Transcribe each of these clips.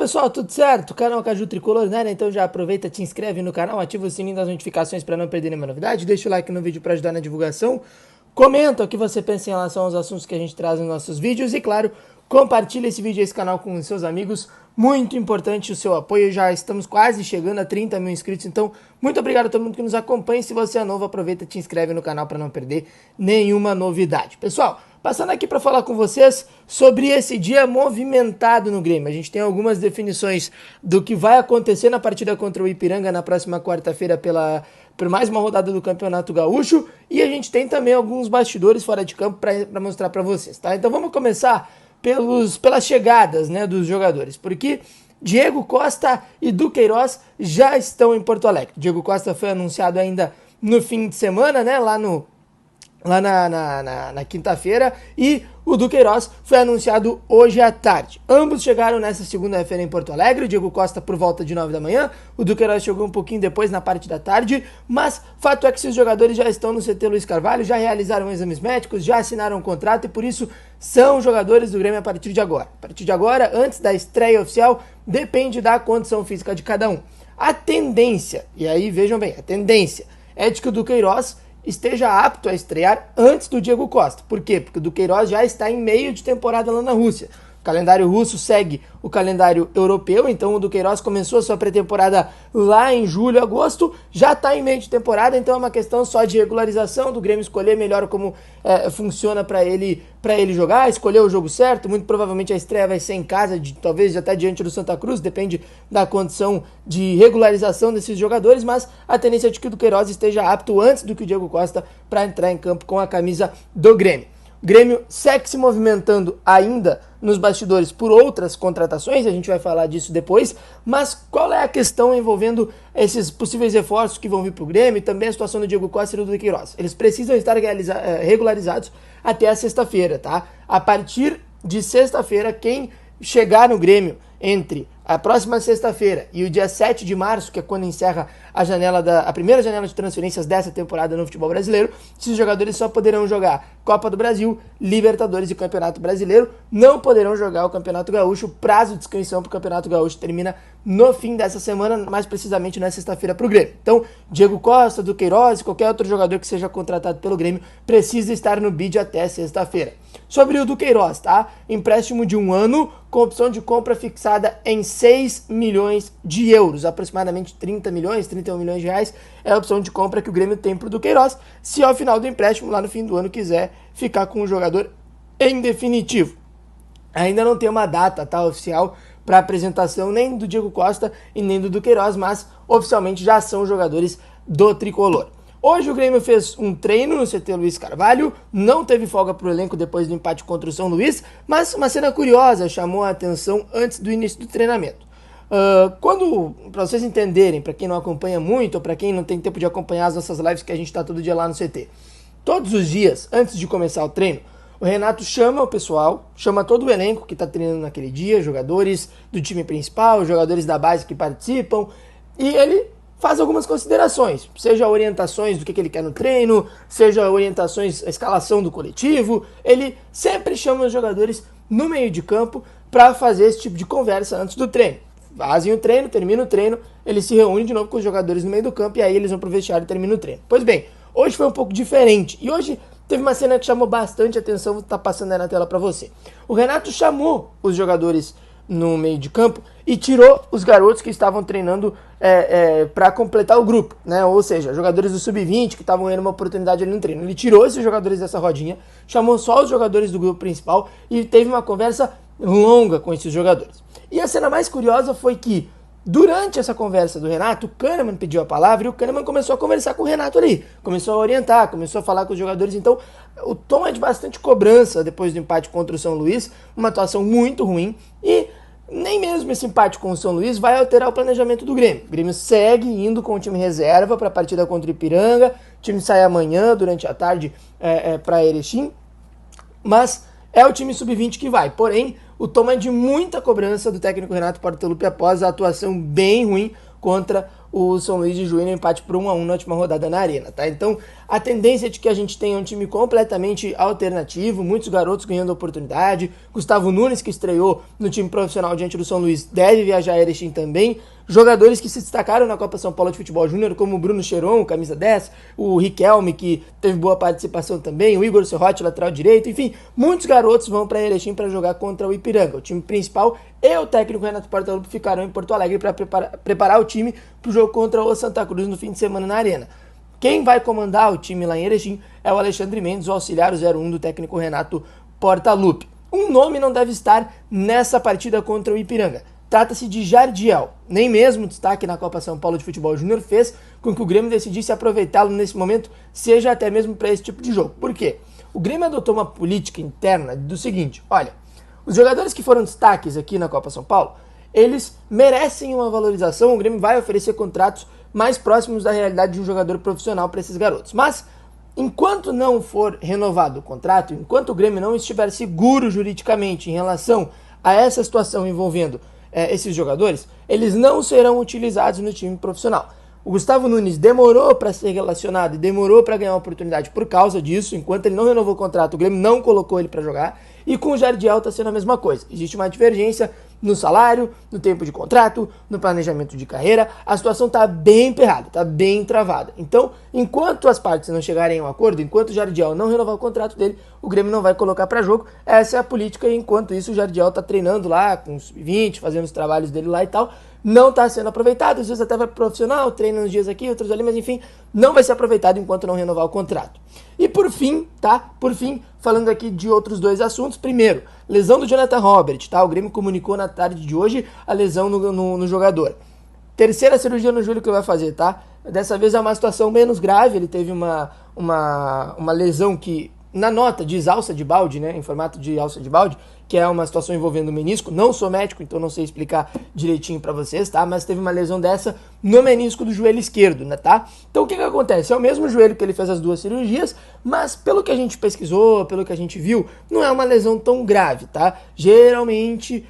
pessoal, tudo certo? Canal Caju Tricolor, né? Então já aproveita, te inscreve no canal, ativa o sininho das notificações para não perder nenhuma novidade, deixa o like no vídeo para ajudar na divulgação, comenta o que você pensa em relação aos assuntos que a gente traz nos nossos vídeos e, claro, compartilha esse vídeo e esse canal com os seus amigos. Muito importante o seu apoio, já estamos quase chegando a 30 mil inscritos, então muito obrigado a todo mundo que nos acompanha. Se você é novo, aproveita e te inscreve no canal para não perder nenhuma novidade. Pessoal, passando aqui para falar com vocês sobre esse dia movimentado no Grêmio. A gente tem algumas definições do que vai acontecer na partida contra o Ipiranga na próxima quarta-feira por mais uma rodada do Campeonato Gaúcho, e a gente tem também alguns bastidores fora de campo para mostrar para vocês, tá? Então vamos começar pelas chegadas, né, dos jogadores, porque Diego Costa e Duqueiroz já estão em Porto Alegre. Diego Costa foi anunciado ainda no fim de semana, né, lá na quinta-feira, e o Duqueiroz foi anunciado hoje à tarde. Ambos chegaram nessa segunda-feira em Porto Alegre, o Diego Costa por volta de 9 da manhã, o Duqueiroz chegou um pouquinho depois, na parte da tarde, mas fato é que esses jogadores já estão no CT Luiz Carvalho, já realizaram exames médicos, já assinaram um contrato e por isso são jogadores do Grêmio a partir de agora. A partir de agora, antes da estreia oficial, depende da condição física de cada um. A tendência, e aí vejam bem, a tendência é de que o Duqueiroz esteja apto a estrear antes do Diego Costa. Por quê? Porque o Duqueiroz já está em meio de temporada lá na Rússia. O calendário russo segue o calendário europeu, então o Duqueiroz começou a sua pré-temporada lá em julho, agosto, já está em meio de temporada, então é uma questão só de regularização, do Grêmio escolher melhor como funciona para ele jogar, escolher o jogo certo. Muito provavelmente a estreia vai ser em casa, talvez até diante do Santa Cruz, depende da condição de regularização desses jogadores, mas a tendência é de que o Duqueiroz esteja apto antes do que o Diego Costa para entrar em campo com a camisa do Grêmio. O Grêmio segue se movimentando ainda nos bastidores por outras contratações, a gente vai falar disso depois, mas qual é a questão envolvendo esses possíveis reforços que vão vir para o Grêmio e também a situação do Diego Costa e do Duqueiroz? Eles precisam estar regularizados até a sexta-feira, tá? A partir de sexta-feira, quem chegar no Grêmio entre a próxima sexta-feira e o dia 7 de março, que é quando encerra a primeira janela de transferências dessa temporada no futebol brasileiro, esses jogadores só poderão jogar Copa do Brasil, Libertadores e Campeonato Brasileiro, não poderão jogar o Campeonato Gaúcho. O prazo de inscrição para o Campeonato Gaúcho termina no fim dessa semana, mais precisamente na sexta-feira para o Grêmio. Então, Diego Costa, Duqueiroz e qualquer outro jogador que seja contratado pelo Grêmio precisa estar no bid até sexta-feira. Sobre o Duqueiroz, tá? Empréstimo de 1 ano com opção de compra fixada em 6 milhões de euros, aproximadamente 31 milhões de reais é a opção de compra que o Grêmio tem para o Duqueiroz, se ao final do empréstimo, lá no fim do ano, quiser ficar com o jogador em definitivo. Ainda não tem uma data, tá, oficial para apresentação nem do Diego Costa e nem do Duqueiroz, mas oficialmente já são jogadores do Tricolor. Hoje o Grêmio fez um treino no CT Luiz Carvalho, não teve folga para o elenco depois do empate contra o São Luís, mas uma cena curiosa chamou a atenção antes do início do treinamento. Para vocês entenderem, para quem não acompanha muito ou para quem não tem tempo de acompanhar as nossas lives que a gente está todo dia lá no CT, todos os dias, antes de começar o treino, o Renato chama o pessoal, chama todo o elenco que está treinando naquele dia, jogadores do time principal, jogadores da base que participam, e ele faz algumas considerações, seja orientações do que ele quer no treino, seja orientações, a escalação do coletivo. Ele sempre chama os jogadores no meio de campo para fazer esse tipo de conversa antes do treino. Fazem o treino, termina o treino, ele se reúne de novo com os jogadores no meio do campo e aí eles vão pro vestiário e termina o treino. Pois bem, hoje foi um pouco diferente e hoje teve uma cena que chamou bastante atenção, vou estar passando aí na tela para você. O Renato chamou os jogadores no meio de campo e tirou os garotos que estavam treinando para completar o grupo, né? Ou seja, jogadores do Sub-20 que estavam ganhando uma oportunidade ali no treino. Ele tirou esses jogadores dessa rodinha, chamou só os jogadores do grupo principal e teve uma conversa longa com esses jogadores. E a cena mais curiosa foi que durante essa conversa do Renato, o Kahneman pediu a palavra e o Kahneman começou a conversar com o Renato ali, começou a orientar, começou a falar com os jogadores. Então o tom é de bastante cobrança depois do empate contra o São Luís, uma atuação muito ruim, e nem mesmo esse empate com o São Luís vai alterar o planejamento do Grêmio. O Grêmio segue indo com o time reserva para a partida contra o Ipiranga, o time sai amanhã durante a tarde para Erechim, mas é o time sub-20 que vai. Porém, o tom é de muita cobrança do técnico Renato Portaluppi após a atuação bem ruim contra o São Luís de Juí no empate por 1-1 na última rodada na Arena, tá? Então, a tendência é de que a gente tenha um time completamente alternativo, muitos garotos ganhando oportunidade. Gustavo Nunes, que estreou no time profissional diante do São Luís, deve viajar a Erechim também. Jogadores que se destacaram na Copa São Paulo de Futebol Júnior, como o Bruno Cheron, camisa 10, o Riquelme, que teve boa participação também, o Igor Serrote, lateral direito, enfim, muitos garotos vão para Erechim para jogar contra o Ipiranga. O time principal e o técnico Renato Portaluppi ficarão em Porto Alegre para preparar o time para o jogo contra o Santa Cruz no fim de semana na Arena. Quem vai comandar o time lá em Erechim é o Alexandre Mendes, o auxiliar 01 do técnico Renato Portaluppi. Um nome não deve estar nessa partida contra o Ipiranga. Trata-se de Jardiel. Nem mesmo o destaque na Copa São Paulo de Futebol Júnior fez com que o Grêmio decidisse aproveitá-lo nesse momento, seja até mesmo para esse tipo de jogo. Por quê? O Grêmio adotou uma política interna do seguinte: olha, os jogadores que foram destaques aqui na Copa São Paulo, eles merecem uma valorização. O Grêmio vai oferecer contratos mais próximos da realidade de um jogador profissional para esses garotos. Mas, enquanto não for renovado o contrato, enquanto o Grêmio não estiver seguro juridicamente em relação a essa situação envolvendo esses jogadores, eles não serão utilizados no time profissional. O Gustavo Nunes demorou para ser relacionado e demorou para ganhar uma oportunidade por causa disso. Enquanto ele não renovou o contrato, o Grêmio não colocou ele para jogar. E com o Jardiel está sendo a mesma coisa. Existe uma divergência no salário, no tempo de contrato, no planejamento de carreira. A situação está bem emperrada, está bem travada. Então, enquanto as partes não chegarem a um acordo, enquanto o Jardiel não renovar o contrato dele, o Grêmio não vai colocar para jogo. Essa é a política, e enquanto isso o Jardiel está treinando lá com os 20, fazendo os trabalhos dele lá e tal. Não está sendo aproveitado, às vezes até vai pro profissional, treina uns dias aqui, outros ali, mas enfim, não vai ser aproveitado enquanto não renovar o contrato. E por fim, tá? Por fim, falando aqui de outros dois assuntos. Primeiro, lesão do Jonathan Robert, tá? O Grêmio comunicou na tarde de hoje a lesão no jogador. Terceira cirurgia no joelho que ele vai fazer, tá? Dessa vez é uma situação menos grave, ele teve uma lesão que, na nota, diz alça de balde, né? Em formato de alça de balde, que é uma situação envolvendo o menisco. Não sou médico, então não sei explicar direitinho pra vocês, tá? Mas teve uma lesão dessa no menisco do joelho esquerdo, né, tá? Então o que acontece? É o mesmo joelho que ele fez as duas cirurgias, mas pelo que a gente pesquisou, pelo que a gente viu, não é uma lesão tão grave, tá? Geralmente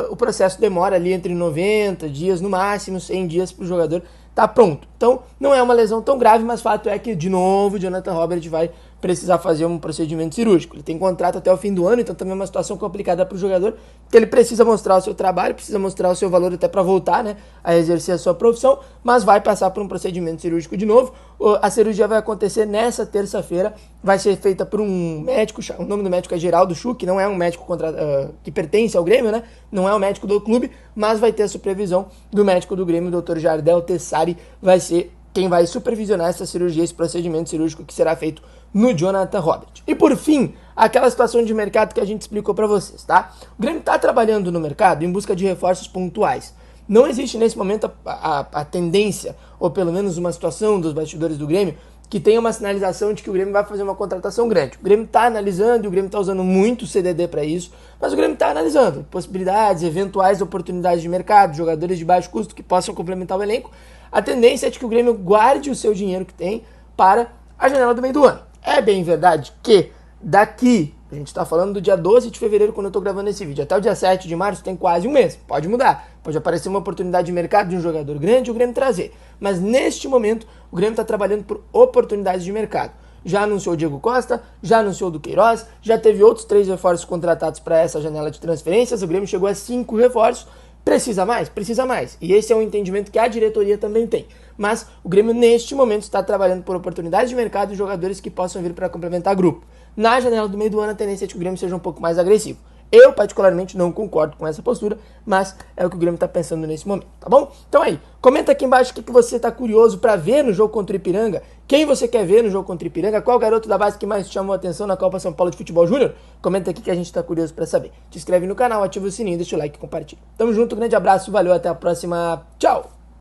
o processo demora ali entre 90 dias, no máximo 100 dias pro jogador tá pronto. Então não é uma lesão tão grave, mas fato é que, de novo, o Jonathan Robert vai precisar fazer um procedimento cirúrgico. Ele tem contrato até o fim do ano, então também é uma situação complicada para o jogador, porque ele precisa mostrar o seu trabalho, precisa mostrar o seu valor até para voltar, né, a exercer a sua profissão, mas vai passar por um procedimento cirúrgico de novo. A cirurgia vai acontecer nessa terça-feira, vai ser feita por um médico, o nome do médico é Geraldo Schuch, não é um médico que pertence ao Grêmio, né, não é um médico do clube, mas vai ter a supervisão do médico do Grêmio, o Dr. Jardel Tessari, vai ser quem vai supervisionar essa cirurgia, esse procedimento cirúrgico que será feito no Jonathan Robert. E por fim, aquela situação de mercado que a gente explicou para vocês, tá? O Grêmio está trabalhando no mercado em busca de reforços pontuais. Não existe nesse momento a tendência, ou pelo menos uma situação dos bastidores do Grêmio, que tenha uma sinalização de que o Grêmio vai fazer uma contratação grande. O Grêmio está analisando, e o Grêmio está usando muito CDD para isso, mas o Grêmio está analisando possibilidades, eventuais oportunidades de mercado, jogadores de baixo custo que possam complementar o elenco. A tendência é de que o Grêmio guarde o seu dinheiro que tem para a janela do meio do ano. É bem verdade que daqui, a gente está falando do dia 12 de fevereiro quando eu estou gravando esse vídeo, até o dia 7 de março tem quase um mês, pode mudar, pode aparecer uma oportunidade de mercado de um jogador grande e o Grêmio trazer, mas neste momento o Grêmio está trabalhando por oportunidades de mercado. Já anunciou o Diego Costa, já anunciou o Duqueiroz, já teve outros 3 reforços contratados para essa janela de transferências, o Grêmio chegou a 5 reforços. Precisa mais? Precisa mais. E esse é um entendimento que a diretoria também tem. Mas o Grêmio, neste momento, está trabalhando por oportunidades de mercado e jogadores que possam vir para complementar grupo. Na janela do meio do ano, a tendência é que o Grêmio seja um pouco mais agressivo. Eu, particularmente, não concordo com essa postura, mas é o que o Grêmio está pensando nesse momento, tá bom? Então aí, comenta aqui embaixo o que você está curioso para ver no jogo contra o Ipiranga, quem você quer ver no jogo contra o Ipiranga, qual garoto da base que mais te chamou a atenção na Copa São Paulo de Futebol Júnior? Comenta aqui que a gente está curioso para saber. Te inscreve no canal, ativa o sininho, deixa o like e compartilha. Tamo junto, grande abraço, valeu, até a próxima, tchau!